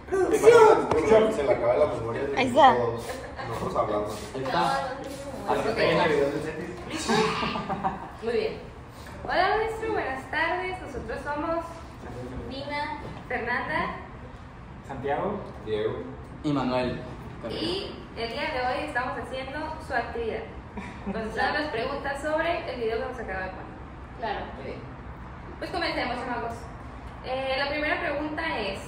¡Producción! Se le acaba la memoria de Ahí está. todos nosotros hablando. Ahí está. Así está lleno de videos de series. Muy bien. Hola maestro, buenas tardes. Nosotros somos Nina, Fernanda Santiago. Diego. Y Manuel. y el día de hoy estamos haciendo su actividad. Entonces, las preguntas sobre el video que nos acaba de poner. Claro. Muy bien. Pues comencemos, amigos. La primera pregunta es,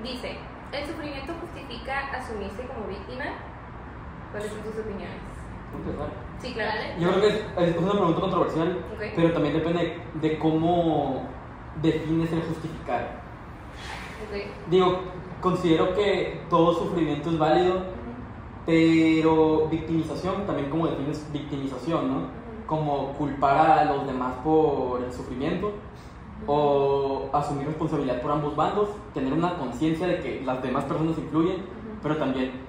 dice, ¿el sufrimiento justifica asumirse como víctima? ¿Cuáles son tus opiniones? Sí, claro. Yo creo que es una pregunta controversial, Ok. pero también depende de cómo defines el justificar. Ok. Digo, considero que todo sufrimiento es válido, pero victimización, también como defines victimización, ¿no? Como culpar a los demás por el sufrimiento o asumir responsabilidad por ambos bandos, tener una conciencia de que las demás personas influyen, pero también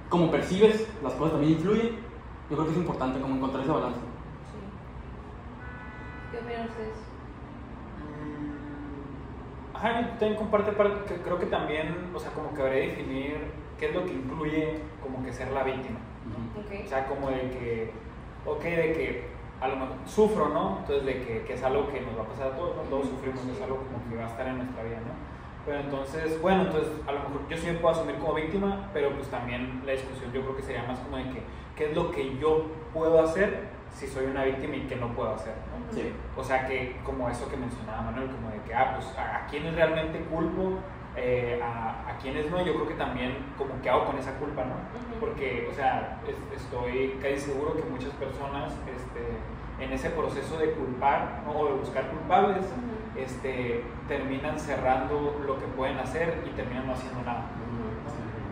como percibes, las cosas también influyen. Yo creo que es importante como encontrar ese balance. Sí. ¿Qué opinan ustedes? Ajá, yo también comparto parte que creo que también, o sea, como que habría que definir qué es lo que incluye como que ser la víctima. Ok. O sea, como de que, ok, de que a lo mejor sufro, ¿no? Entonces de que es algo que nos va a pasar a todos, ¿no? Todos sufrimos, es algo como que va a estar en nuestra vida, ¿no? Pero entonces, bueno, entonces a lo mejor yo sí me puedo asumir como víctima, pero pues también la discusión yo creo que sería más como de que, ¿qué es lo que yo puedo hacer si soy una víctima y qué no puedo hacer, ¿no? Sí. O sea, que como eso que mencionaba Manuel, como de que, pues, ¿a quiénes realmente culpo? A quienes no, yo creo que también como que hago con esa culpa, ¿no? Porque, o sea, estoy casi seguro que muchas personas en ese proceso de culpar, ¿no? O de buscar culpables, terminan cerrando lo que pueden hacer y terminan no haciendo nada.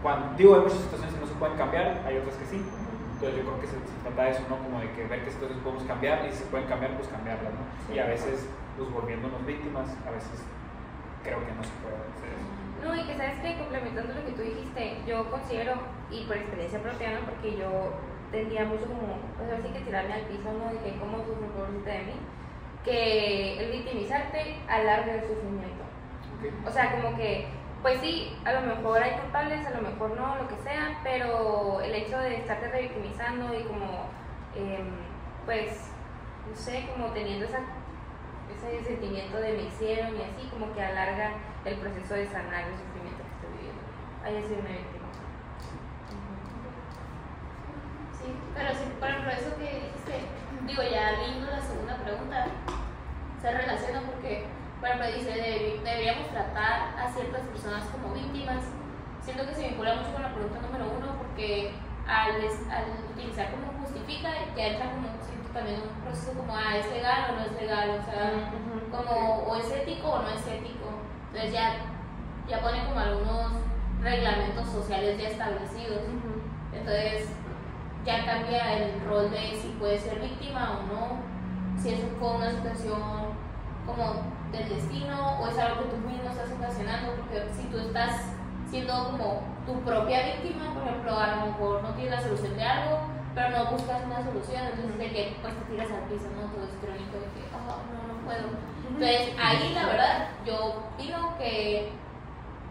Cuando, digo, hay muchas situaciones que no se pueden cambiar, hay otras que sí. Entonces yo creo que se trata de eso, ¿no? Como de que ver qué situaciones podemos cambiar y si se pueden cambiar, pues cambiarlas, ¿no? Y a veces, pues volviéndonos víctimas, a veces creo que no se puede hacer eso. No, y que sabes que complementando lo que tú dijiste, yo considero, y por experiencia propia, ¿no? Porque yo tendía mucho como, pues así que tirarme al piso, ¿no? De que cómo sufre un pobrecito de mí, que el victimizarte alarga el sufrimiento. Okay. O sea, como que, pues sí, a lo mejor hay culpables, a lo mejor no, lo que sea, pero el hecho de estarte revictimizando y como, pues, no sé, como teniendo ese sentimiento de me hicieron y así, como que alarga el proceso de sanar el sufrimiento que estoy viviendo. Hay que ser una víctima. Sí, pero sí, por ejemplo, eso que dijiste, digo, ya leyendo la segunda pregunta, se relaciona porque, por ejemplo, dice, deberíamos tratar a ciertas personas como víctimas. Siento que se vincula mucho con la pregunta número 1 porque al utilizar como justifica, ya entra como, siento también un proceso como, es legal o no es legal, o sea, como, o es ético o no es ético. Entonces ya pone como algunos reglamentos sociales ya establecidos. Entonces ya cambia el rol de si puedes ser víctima o no, si eso fue una situación como del destino o es algo que tú mismo estás ocasionando, porque si tú estás siendo como tu propia víctima, por ejemplo, a lo mejor no tienes la solución de algo, pero no buscas una solución, entonces de que pues te tiras al piso, ¿no? Todo es crónico de que, no puedo. Entonces ahí la verdad yo opino que,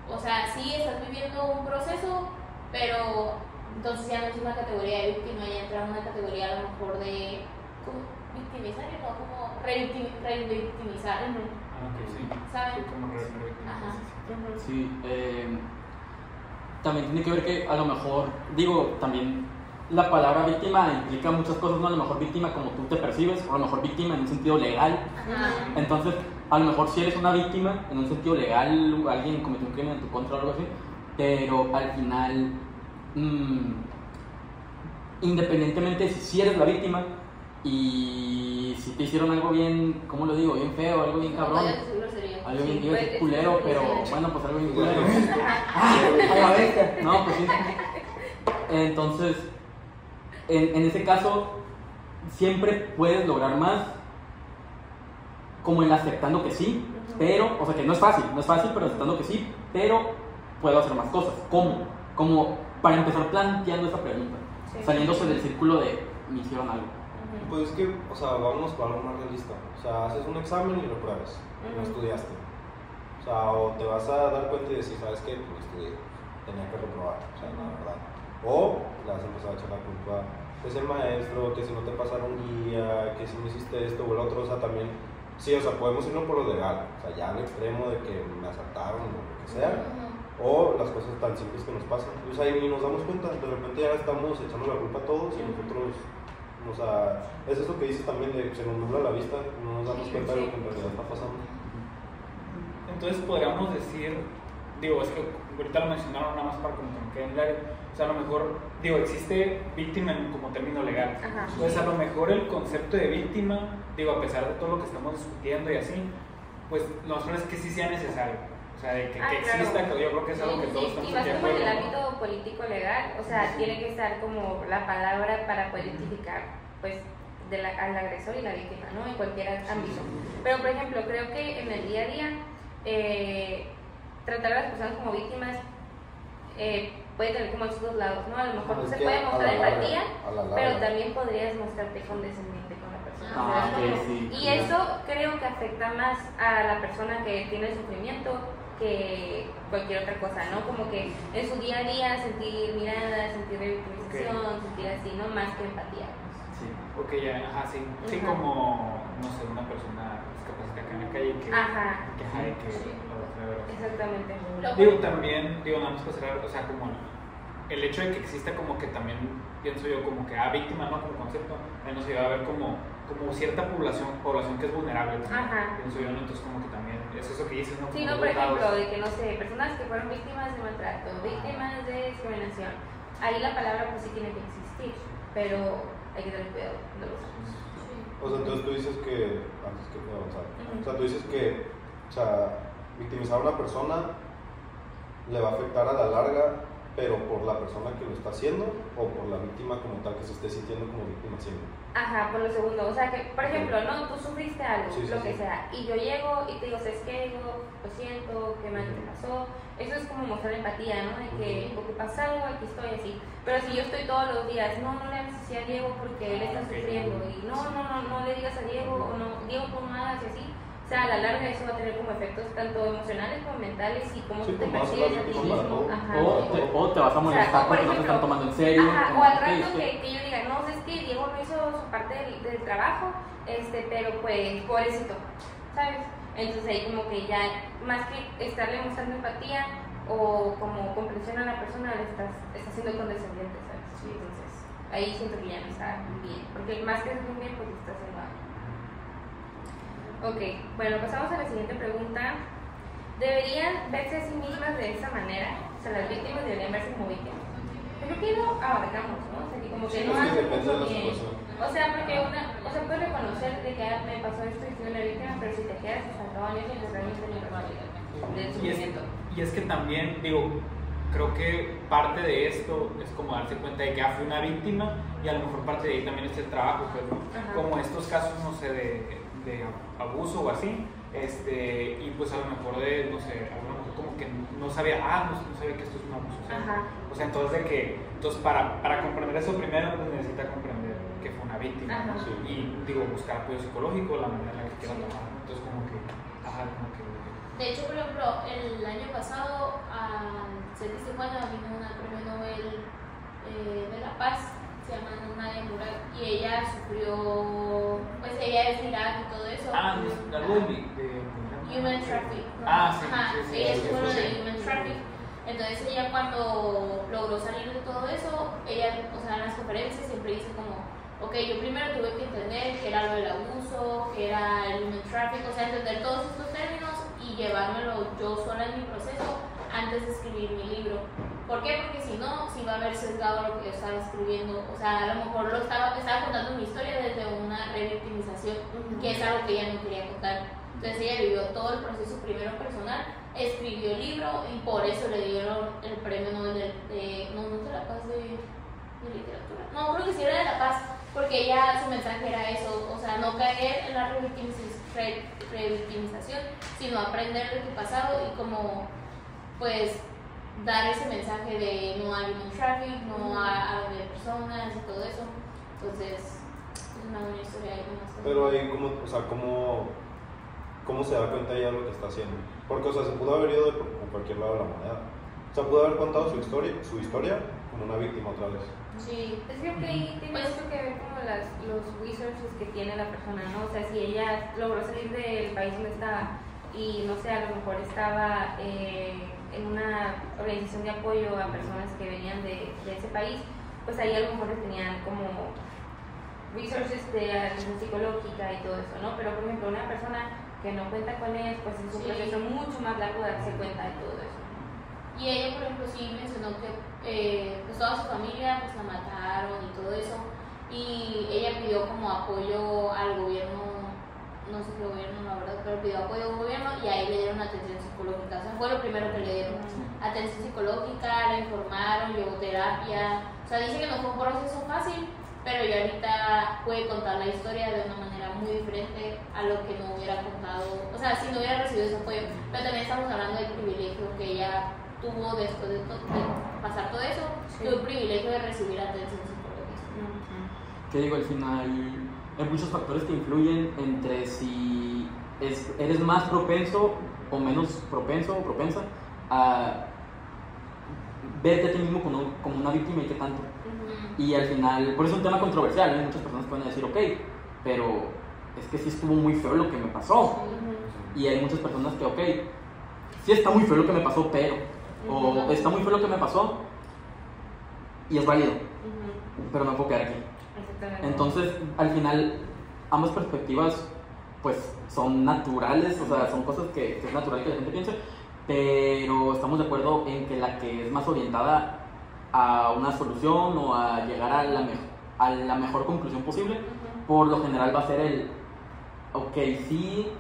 o sea, sí estás viviendo un proceso, pero entonces ya no es una categoría de víctima, ya entra en una categoría a lo mejor de como victimizar y no como revictimizar. Okay, sí. ¿Saben? Sí, como revictimización. Sí, también tiene que ver que a lo mejor, digo, también la palabra víctima implica muchas cosas, ¿no? A lo mejor víctima como tú te percibes, o a lo mejor víctima en un sentido legal. Entonces, a lo mejor si eres una víctima en un sentido legal, alguien cometió un crimen en tu contra o algo así, pero al final, independientemente si eres la víctima y si te hicieron algo bien, ¿cómo lo digo? Bien feo, algo bien cabrón. Algo bien, iba a decir culero, pero bueno, pues algo bien culero. A la bestia. No, pues sí. Entonces, en ese caso, siempre puedes lograr más, como en aceptando que sí, pero, o sea que no es fácil, pero aceptando que sí, pero puedo hacer más cosas. ¿Cómo? Como para empezar planteando esa pregunta, saliéndose del círculo de me hicieron algo. Pues es que, o sea, vamos para algo más realista. O sea, haces un examen y lo pruebas. No estudiaste. O sea, o te vas a dar cuenta y decir, ¿sabes qué? Pues tenía que reprobar, o sea, la verdad. O le vas a empezar a echar la culpa, que es el maestro, que si no te pasaron guía, que si no hiciste esto o el otro, o sea, también, sí, o sea, podemos irnos por lo legal, o sea, ya al extremo de que me asaltaron o lo que sea, o las cosas tan simples que nos pasan. O sea, y nos damos cuenta, de repente ya estamos echando la culpa a todos y nosotros, o sea, es eso que dices también de que se nos nubla la vista, no nos damos cuenta de lo que en realidad está pasando. Entonces podríamos decir, digo, es que ahorita lo mencionaron nada más para como que quede en el área, o sea, a lo mejor, digo, existe víctima como término legal. Ajá. Entonces a lo mejor el concepto de víctima, digo, a pesar de todo lo que estamos discutiendo y así, pues lo mejor es que sí sea necesario. O sea, de que exista, claro. yo creo que es algo que todos estamos y más de como en el acuerdo, ámbito político legal, o sea, tiene que estar como la palabra para poder identificar, pues, al agresor y la víctima, ¿no? En cualquier ámbito. Pero, por ejemplo, creo que en el día a día, tratar a las personas como víctimas puede tener como esos dos lados, ¿no? A lo mejor se puede mostrar empatía, pero también podrías mostrarte condescendiente con la persona. Sí, y eso creo que afecta más a la persona que tiene el sufrimiento que cualquier otra cosa, ¿no? Como que en su día a día sentir miradas, sentir revictimización, sentir así, ¿no? Más que empatía. Sí, porque ya, ajá, sí, sí, como, no sé, una persona discapacitada que en la calle que Exactamente. Digo, también, digo, nada más para cerrar, o sea, como el hecho de que exista como que también, pienso yo, como que víctima, ¿no? Como concepto, nos iba a ver como cierta población que es vulnerable, ¿no? Pienso yo, ¿no? Entonces como que también, es eso que dices, ¿no? Sí, no, por ejemplo, de que, no sé, personas que fueron víctimas de maltrato, víctimas de discriminación, ahí la palabra pues sí tiene que existir, pero hay que tener cuidado de los otros. O sea, entonces tú dices que, antes que avanzar, o sea, tú dices que, o sea, victimizar a una persona le va a afectar a la larga, pero por la persona que lo está haciendo o por la víctima como tal que se esté sintiendo como víctima siempre. Ajá, por lo segundo, o sea que, por ejemplo, no, tú sufriste algo, lo que sea, y yo llego y te digo, ¿sabes qué? Digo, lo siento, qué mal te pasó. Eso es como mostrar empatía, ¿no? De que, o que pasa algo, aquí estoy así. Pero si yo estoy todos los días, no le hables así a Diego porque él está sufriendo, y no le digas a Diego, o no, Diego, tú no hagas y así. O sea, a la larga eso va a tener como efectos tanto emocionales como mentales y cómo tú te percibes a ti mismo. O te vas a molestar porque no te están tomando en serio. O al rato que yo diga, no, es que Diego no hizo su parte del trabajo, pero pues pobrecito, ¿sabes? Entonces ahí como que ya, más que estarle mostrando empatía o como comprensión a la persona, le estás siendo condescendiente, ¿sabes? Sí. Entonces ahí siento que ya no está bien, porque más que ser bien, pues está haciendo algo. Ok, bueno, pasamos a la siguiente pregunta. ¿Deberían verse a sí mismas de esa manera? O sea, las víctimas deberían verse como víctimas. Yo creo que lo abarcamos, ¿no? O sea, que como que no hacen mucho bien. O sea, porque puedes reconocer de que me pasó esto y soy una víctima, pero si te quedas estancado en eso, pues realmente no es del sufrimiento. Y es que también, digo, creo que parte de esto es como darse cuenta de que fui una víctima y a lo mejor parte de ahí también es el trabajo, pues, ¿no? Como estos casos, no sé, de abuso o así, y pues a lo mejor no sé, a lo mejor como que no sabía, no sabía que esto es un abuso, o sea, entonces para comprender eso primero pues necesita comprender que fue una víctima, y digo, buscar apoyo psicológico, la manera en la que quiera tomar, entonces como que. De hecho, por ejemplo, el año pasado al CETIS de Tijuana vino una premio Nobel de la Paz, se llama Nadia Murad, y ella sufrió, pues ella es Irak y todo eso. Algo de Human Traffic. Sí. Ella estuvo en lo de Human Traffic. Entonces ella cuando logró salir de todo eso, ella, o sea, en las conferencias siempre dice como, ok, yo primero tuve que entender qué era lo del abuso, qué era el Human Traffic, o sea, entender todos estos términos y llevármelo yo sola en mi proceso antes de escribir mi libro. ¿Por qué? Porque si no, sí va a haber sesgado lo que yo estaba escribiendo. O sea, a lo mejor estaba contando mi historia desde una revictimización, que es algo que ella no quería contar. Entonces ella vivió todo el proceso primero personal, escribió el libro y por eso le dieron el premio Nobel de la Paz de literatura. No, creo que sí era de la Paz, porque ella, su mensaje era eso, o sea, no caer en la revictimización, sino aprender de tu pasado y como, pues, dar ese mensaje de no hay human traffic, no a de personas y todo eso. Entonces, es una buena historia ahí. Pero ahí como, o sea, ¿cómo se da cuenta ella de lo que está haciendo? Porque, o sea, se pudo haber ido de por cualquier lado de la moneda. O sea, pudo haber contado su historia como una víctima otra vez. Sí, es que ahí tiene mucho que ver como los resources que tiene la persona, ¿no? O sea, si ella logró salir del país donde estaba y, no sé, a lo mejor estaba en una organización de apoyo a personas que venían de ese país, pues ahí a lo mejor tenían como resources de atención psicológica y todo eso, ¿no? Pero, por ejemplo, una persona que no cuenta con ellos, pues es un proceso mucho más largo de darse cuenta de todo eso. Y ella, por ejemplo, sí mencionó que pues toda su familia pues la mataron y todo eso, y ella pidió como apoyo al gobierno, no sé qué gobierno la verdad, pero pidió apoyo al gobierno y ahí le dieron atención psicológica. O sea, fue lo primero que le dieron, atención psicológica, la informaron, llevó terapia. O sea, dice que no fue un proceso fácil, pero ya ahorita puede contar la historia de una manera muy diferente a lo que no hubiera contado, o sea, si no hubiera recibido ese apoyo. Pero también estamos hablando del privilegio que ella tuvo después de pasar todo eso, tuvo el privilegio de recibir atención psicológica. ¿Qué digo? Al final hay muchos factores que influyen entre si eres más propenso o menos propenso o propensa a verte a ti mismo como una víctima y qué tanto. Y al final, por eso es un tema controversial, ¿no? Muchas personas pueden decir, ok, pero es que sí estuvo muy feo lo que me pasó. Y hay muchas personas que, ok, sí está muy feo lo que me pasó, pero, o está muy feo lo que me pasó y es válido, pero no puedo quedar aquí. Entonces, al final, ambas perspectivas, pues, son naturales, o sea, son cosas que es natural que la gente piense, pero estamos de acuerdo en que la que es más orientada a una solución o a llegar a la mejor conclusión posible, por lo general va a ser el, ok, sí,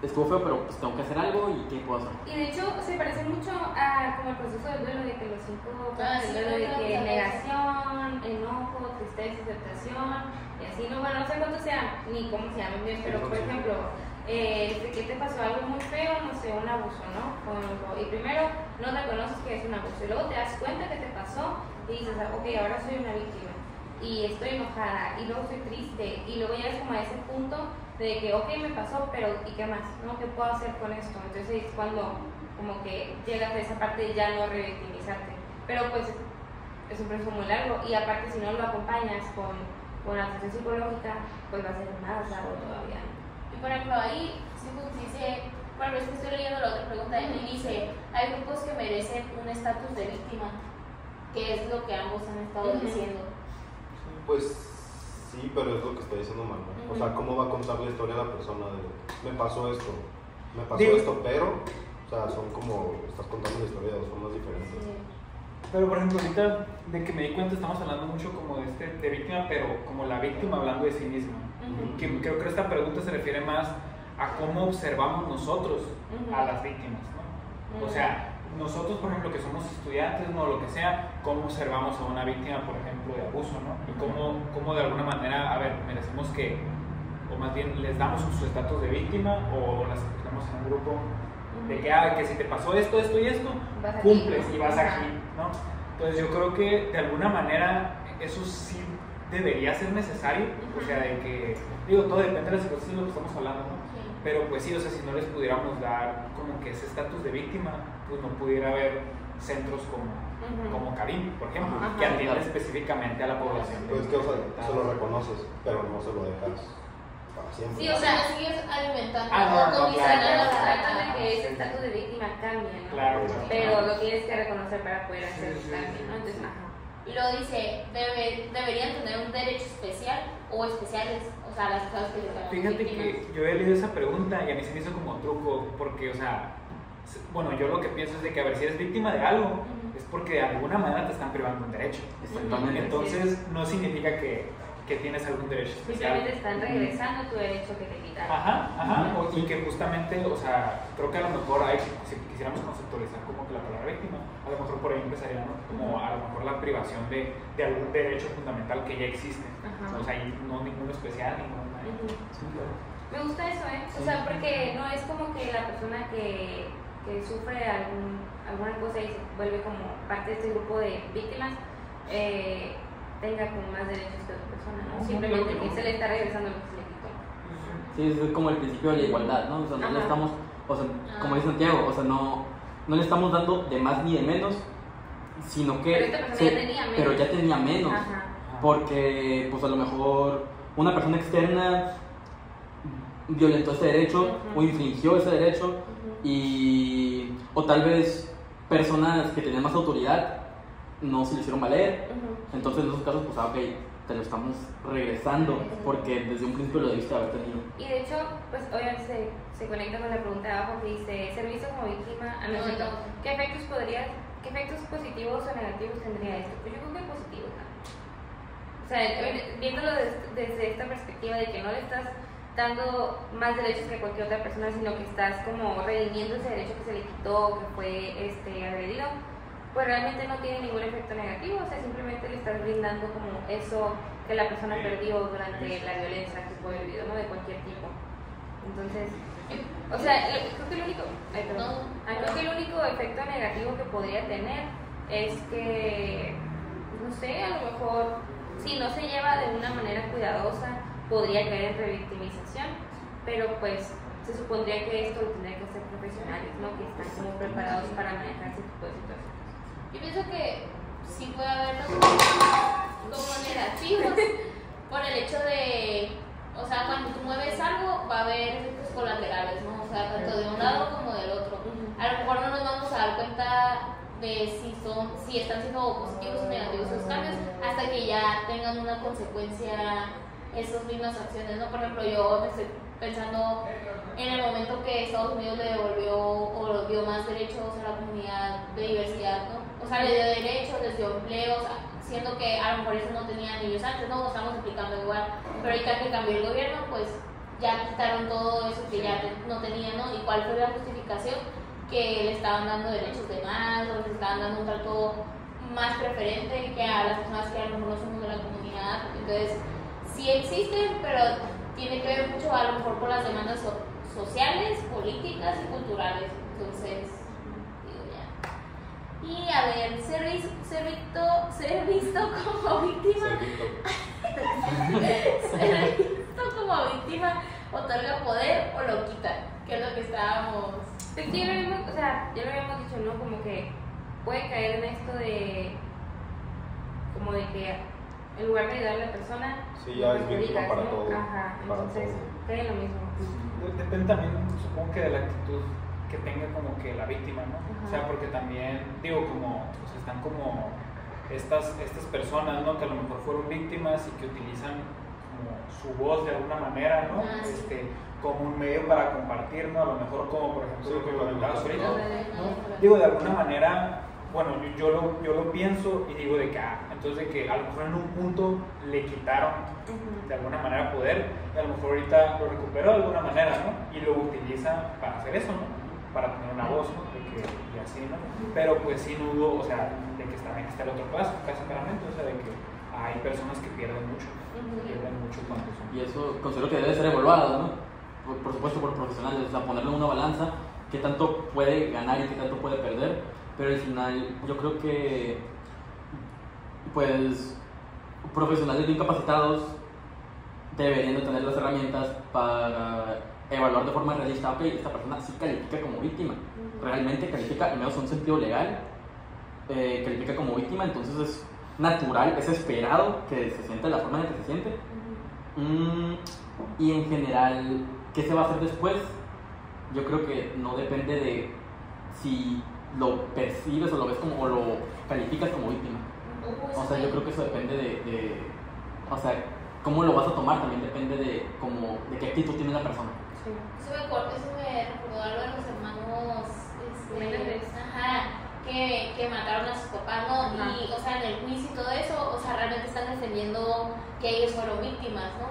estuvo feo, pero pues tengo que hacer algo y ¿qué puedo hacer? Y de hecho se parece mucho a como el proceso del duelo, de que los 5 pasos del duelo, de que negación, enojo, tristeza, aceptación, y así, no, bueno, no sé cuántos sean, ni cómo se llaman bien, pero por ejemplo, que te pasó algo muy feo, no sé, un abuso, ¿no? Y primero no reconoces que es un abuso, y luego te das cuenta que te pasó y dices, ok, ahora soy una víctima y estoy enojada y luego estoy triste y luego llegas como a ese punto de que, ok, me pasó, pero ¿y qué más? ¿No? ¿Qué puedo hacer con esto? Entonces es cuando como que llegas a esa parte de ya no revictimizarte, pero pues es un proceso muy largo y aparte si no lo acompañas con atención psicológica, pues va a ser más largo todavía. Y por ejemplo ahí sí dice, bueno, es que estoy leyendo la otra pregunta y dice, hay grupos que merecen un estatus de víctima, que es lo que ambos han estado diciendo. Pues sí, pero es lo que está diciendo Manuel. O sea, ¿cómo va a contar la historia de la persona de me pasó esto, pero, o sea, son como, estás contando la historia de dos formas diferentes. Pero por ejemplo, ahorita de que me di cuenta estamos hablando mucho como de víctima, pero como la víctima hablando de sí misma. Que creo que esta pregunta se refiere más a cómo observamos nosotros a las víctimas, ¿no? O sea, nosotros, por ejemplo, que somos estudiantes, no, lo que sea, cómo observamos a una víctima, por ejemplo, de abuso, ¿no? Y cómo de alguna manera, a ver, merecemos que, o más bien les damos su estatus de víctima o las ponemos en un grupo de que si te pasó esto y esto, cumples y vas aquí, ¿no? Entonces yo creo que de alguna manera eso sí debería ser necesario, o sea, de que, digo, todo depende de las circunstancias de lo que estamos hablando, ¿no? Pero pues sí, o sea, si no les pudiéramos dar como que ese estatus de víctima, pues no pudiera haber centros como Karim, por ejemplo, que atienden específicamente a la población. Pues que, o sea, se lo reconoces, pero no se lo dejas para siempre. Sí, o sea, sigues alimentando condicionando los datos de que ese estatus de víctima cambie, ¿no? Claro. Pero lo tienes que reconocer para poder hacer el cambio, ¿no? Entonces, y luego dice, deberían tener un derecho especial o especiales, o sea, las cosas que les dan. Fíjate que yo he leído esa pregunta y a mí se me hizo como truco, porque, o sea, bueno, yo lo que pienso es de que, a ver, si eres víctima de algo, es porque de alguna manera te están privando un derecho. Exactamente. Entonces, no significa que tienes algún derecho especial. Simplemente están regresando tu derecho que te quitaron. Y que justamente, o sea, creo que a lo mejor si quisiéramos conceptualizar como que la palabra víctima, a lo mejor por ahí empezaría, ¿no? Como a lo mejor la privación de algún derecho fundamental que ya existe. O sea, y no ninguno especial, ninguno. Me gusta eso, o sea, porque no es como que la persona que sufre alguna cosa y se vuelve como parte de este grupo de víctimas tenga como más derechos que otra persona, ¿no? Simplemente que se le está regresando lo que se le quitó. Sí, es como el principio de la igualdad, ¿no? O sea, no le estamos, o sea, como dice Santiago, o sea, no le estamos dando de más ni de menos, sino que... Pero ya tenía menos. Ajá. Porque, pues a lo mejor una persona externa violentó ese derecho o infringió ese derecho o tal vez personas que tenían más autoridad no se lo hicieron valer. Entonces en esos casos, pues ok, te lo estamos regresando porque desde un principio lo debiste haber tenido. Y de hecho, pues obviamente se conecta con la pregunta de abajo que dice, servicio como víctima, ¿qué efectos positivos o negativos tendría esto? Pues yo creo que positivos, ¿no? O sea, viéndolo desde esta perspectiva de que no le estás dando más derechos que cualquier otra persona, sino que estás como redimiendo ese derecho que se le quitó, que fue agredido, pues realmente no tiene ningún efecto negativo, o sea, simplemente le estás brindando como eso que la persona perdió durante la violencia que fue vivido, ¿no? De cualquier tipo. Entonces, o sea, creo que el único efecto negativo que podría tener es que, no sé, a lo mejor, si no se lleva de una manera cuidadosa, podría caer en revictimización, pero pues se supondría que esto lo tendrían que hacer profesionales, ¿no? Que están como preparados para manejar ese tipo de situaciones. Yo pienso que sí puede haberlo como negativos por el hecho de, o sea, cuando tú mueves algo va a haber efectos colaterales, ¿no? O sea, tanto de un lado como del otro. A lo mejor no nos vamos a dar cuenta de si están siendo positivos o negativos esos cambios hasta que ya tengan una consecuencia esas mismas acciones, ¿no? Por ejemplo, yo me estoy pensando en el momento que Estados Unidos le devolvió o dio más derechos a la comunidad de diversidad, ¿no? O sea, le dio derechos, les dio empleos, siendo que a lo mejor eso no tenían ellos antes, ¿no? Estamos aplicando igual, pero ahorita que cambió el gobierno, pues ya quitaron todo eso que ya no tenían, ¿no? ¿Y cuál fue la justificación? Que le estaban dando derechos de más, o les estaban dando un trato más preferente que a las personas que a lo mejor no somos de la comunidad. Entonces, sí existen, pero tiene que ver mucho a lo mejor por las demandas sociales, políticas y culturales. Entonces, digo ya. Y a ver, ser visto como víctima. Ser visto como víctima otorga poder o lo quita, que es lo que estábamos. Pues sí, ya lo habíamos dicho, ¿no? Como que puede caer en esto de que en lugar de ayudar a la persona, sí, ya es víctima para todo. Ajá, entonces cae en lo mismo. Depende también, supongo que de la actitud que tenga como que la víctima, ¿no? O sea, porque también, digo, como, o sea, están como estas personas, ¿no? Que a lo mejor fueron víctimas y que utilizan como su voz de alguna manera, ¿no? Como un medio para compartir, ¿no? A lo mejor como, por ejemplo, lo que comentabas ahorita, ¿no? Digo, de alguna manera, bueno, yo lo pienso y digo de que, entonces de que a lo mejor en un punto le quitaron de alguna manera poder y a lo mejor ahorita lo recuperó de alguna manera, ¿no? Y lo utiliza para hacer eso, ¿no? Para tener una voz, ¿no? Y así, ¿no? Pero pues sí no dudo, o sea, de que también está el otro caso claramente, o sea, de que hay personas que pierden mucho cuando son. Y eso considero que debe ser evaluado, ¿no? Por supuesto por profesionales, o sea, ponerlo en una balanza, qué tanto puede ganar y qué tanto puede perder, pero al final yo creo que pues profesionales bien capacitados deberían de tener las herramientas para evaluar de forma realista, ok, esta persona sí califica como víctima, realmente califica, al menos en un sentido legal, califica como víctima, entonces es natural, es esperado que se sienta de la forma en la que se siente. Y en general, ¿qué se va a hacer después? Yo creo que no depende de si lo percibes o lo ves como o lo calificas como víctima. O sea, yo creo que eso depende o sea, cómo lo vas a tomar también depende de qué actitud tiene la persona. Sí. Eso me recordó algo de los hermanos que mataron a sus papás, ¿no? Y, o sea, en el juicio y todo eso, o sea, realmente están defendiendo que ellos fueron víctimas, ¿no?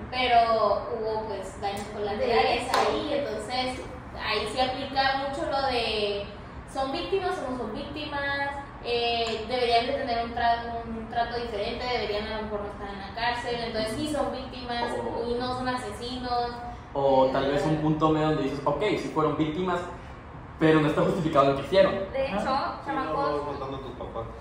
Pero hubo, pues, daños colaterales ahí, entonces, ahí sí aplica mucho lo de ¿son víctimas o no son víctimas? Deberían de tener un trato diferente, deberían a lo mejor no estar en la cárcel, entonces sí son víctimas y no son asesinos. O tal vez un punto medio donde dices, ok, si fueron víctimas, pero no está justificado lo que hicieron. De hecho, chamacos,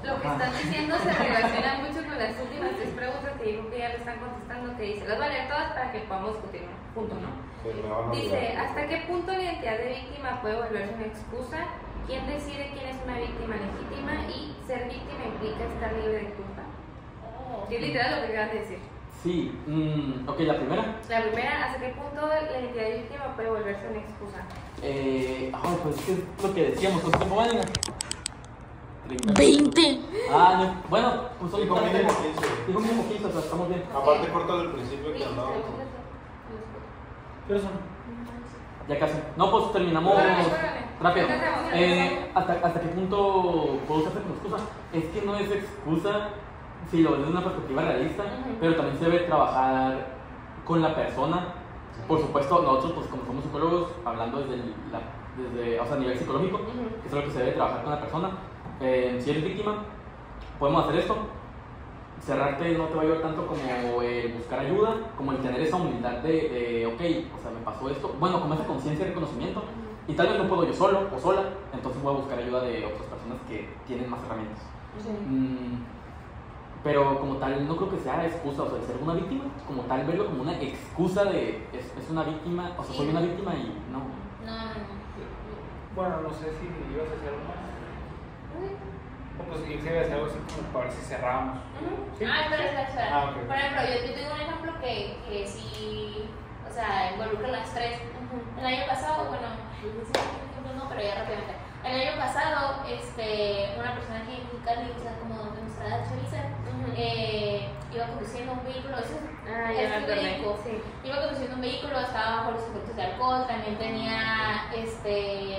lo que están diciendo se relaciona mucho con las últimas 3 preguntas que dijo que ya le están contestando, que dice, las voy a leer todas para que podamos discutir juntos, ¿no? Dice, ¿hasta qué punto la identidad de víctima puede volverse una excusa? ¿Quién decide quién es una víctima legítima? Y ser víctima implica estar libre de culpa. Es literal lo que acabas de decir. Sí, ok, la primera. La primera, ¿hasta qué punto la identidad de víctima puede volverse una excusa? Pues es lo que decíamos, ¿cuánto tiempo van? 20. No, bueno, pues hoy dijo mínimo 15. Dijo mínimo 15, o sea, estamos bien. Aparte corta del principio que andaba. ¿Qué son? Ya casi. No, pues terminamos rápido. ¿Hasta qué punto puedo usarse como excusa? Es que no es excusa si lo ves desde una perspectiva realista, pero también se debe trabajar con la persona. Por supuesto, nosotros, pues como somos psicólogos, hablando desde o sea, a nivel psicológico, que es lo que se debe trabajar con la persona. Si eres víctima, podemos hacer esto. Cerrarte no te va a ayudar tanto como el buscar ayuda, como el tener esa humildad de ok, o sea, me pasó esto. Bueno, como esa conciencia y reconocimiento. Y tal vez no puedo yo solo o sola, entonces voy a buscar ayuda de otras personas que tienen más herramientas. Pero como tal, no creo que sea excusa, o sea, de ser una víctima, como tal, verlo como una excusa de es una víctima, o sea, soy una víctima y no. Bueno, no sé si ibas a hacer algo más. Pues irse a hacer algo así como para ver si cerramos. ¿Sí? Espera. Okay. Por ejemplo, yo tengo un ejemplo que sí, o sea, involucra las 3. El año pasado, bueno, no, pero ya rápidamente. El año pasado, una persona aquí en Cali, o sea, como de nuestra edad, Choriza, iba conduciendo un vehículo, iba conduciendo un vehículo, estaba bajo los efectos de alcohol, también tenía,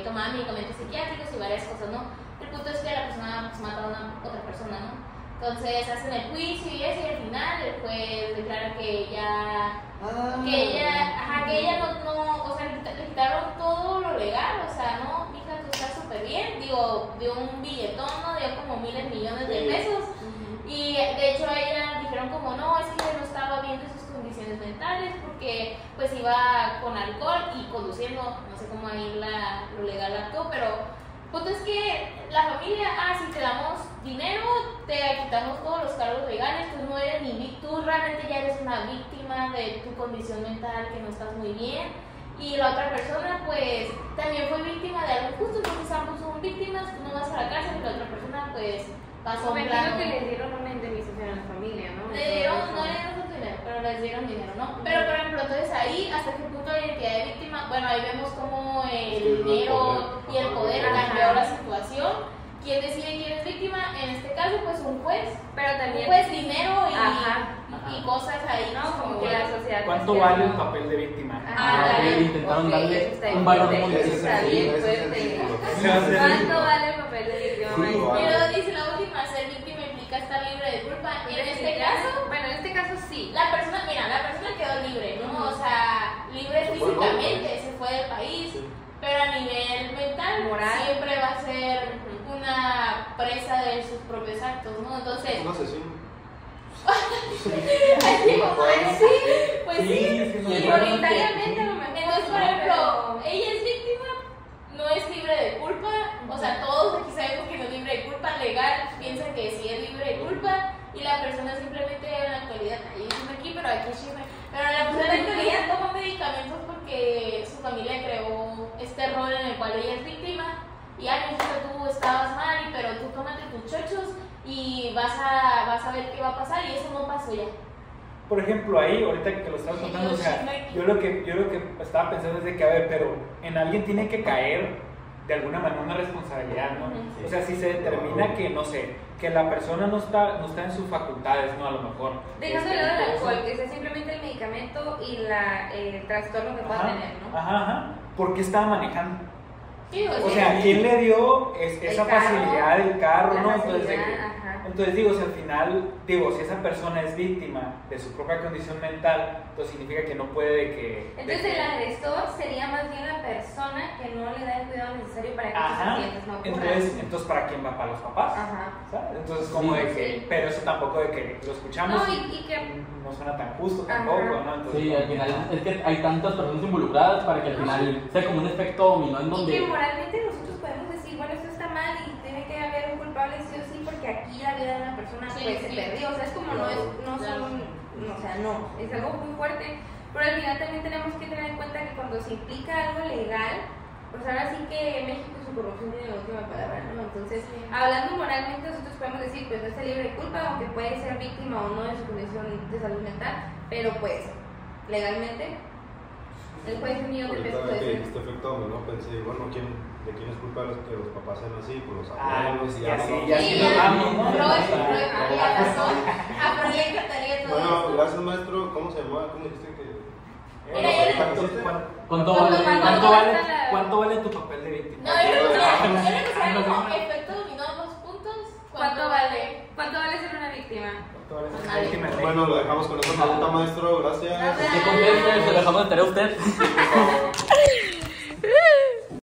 tomaba medicamentos psiquiátricos y varias cosas, ¿no? El punto es que la persona pues, mata a otra persona, ¿no? Entonces hacen el juicio y eso, y al final el juez declara que ella no, o sea, le quitaron todo lo legal, o sea, no, mija, tú estás súper bien, digo, dio un billetón, ¿no? Dio como miles, millones de pesos, y de hecho a ella dijeron como, no, es que ella no estaba bien de sus condiciones mentales, porque pues iba con alcohol y conduciendo, no sé cómo ahí lo legal actuó, pero punto es que la familia, si te damos dinero, te quitamos todos los cargos legales, tú no eres tú realmente ya eres una víctima de tu condición mental, que no estás muy bien, y la otra persona pues también fue víctima de algo justo, entonces ambos son víctimas, tú no vas a la cárcel y la otra persona pues pasó un plano. Que les dieron una indemnización a la familia, ¿no? No le dieron tanto dinero, pero les dieron dinero, ¿no? Pero por ejemplo, entonces ahí, ¿hasta qué punto la identidad de víctima? Bueno, ahí vemos cómo el dinero y el poder cambió la situación. ¿Quién decide quién es víctima? En este caso, pues un juez. Pero también. Pues dinero y cosas ahí, ¿no? Como que la sociedad. ¿Cuánto vale el papel de víctima? Intentaron darle un valor muy fuerte. ¿Cuánto vale el papel de víctima? Pero dice la última, ser víctima implica estar libre de culpa. Y en este caso, bueno, en este caso sí. la persona quedó libre, ¿no? O sea, libre físicamente, se fue del país. Pero a nivel mental, moral, siempre va a ser una presa de sus propios actos, ¿no? Entonces. Un asesino. Pues sí, y voluntariamente a lo mejor. Entonces, por ejemplo, ella es víctima, no es libre de culpa, o sea, todos aquí sabemos que no es libre de culpa, legal piensan que sí es libre de culpa, y la persona simplemente en la actualidad, ahí es aquí, pero aquí es pero la persona en la actualidad toma medicamentos porque su familia creó este rol en el cual ella es víctima, y tú estabas mal, pero tú tómate tus chochos y vas a ver qué va a pasar, y eso no pasó ya. Por ejemplo, ahí, ahorita que lo estabas contando, o sea, yo lo que estaba pensando es de que, a ver, pero en alguien tiene que caer de alguna manera una responsabilidad, ¿no? O sea, si se determina que, no sé, que la persona no está en sus facultades, ¿no? A lo mejor. Dejando de lado el alcohol, que sea simplemente el medicamento y el trastorno que pueda tener, ¿no? Ajá. ¿Por qué estaba manejando? Sí, o sea, ¿quién le dio esa facilidad del carro, no? Entonces digo, si al final, si esa persona es víctima de su propia condición mental, entonces significa que no puede Entonces el agresor sería más bien la persona que no le da el cuidado necesario para que sus accidentes no ocurran. Entonces, ¿para quién va? ¿Para los papás? ¿Sabes? Entonces, como de que, pero eso tampoco de que lo escuchamos y que no suena tan justo tampoco, ¿no? Entonces, sí, al final es que hay tantas personas involucradas para que al final sea como un efecto dominó en donde... Y que moralmente nosotros persona Sí, pues sí. se perdió, o sea, es como no es algo muy fuerte, pero al final también tenemos que tener en cuenta que cuando se implica algo legal, pues ahora sí que México su corrupción tiene la última palabra, ¿no? Entonces, hablando moralmente, nosotros podemos decir, pues no está libre de culpa, aunque puede ser víctima o no de su condición de salud mental, pero pues, legalmente, el juez un millón de pesos Ahorita que de dijiste efecto dominó, pensé, bueno, ¿de quién es culpa de que los papás sean así? Pues los Ah, abuelos ya sí, no. ya sí nos vamos, ¿no? Había razón. Aprendí a cantaría todo Bueno, esto. gracias maestro, ¿cómo se llamaba? ¿Cómo dijiste que...? Mira, ya ¿Cuánto vale tu papel de víctima? No, yo no sé como efecto dominó 2 puntos. ¿Cuánto vale? ¿Cuánto vale ser una víctima? ¿Cuánto vale ser una víctima? Bueno, lo dejamos con esa pregunta, maestro, gracias. ¿Qué contesta? Se lo dejamos de tarea a usted. Por favor.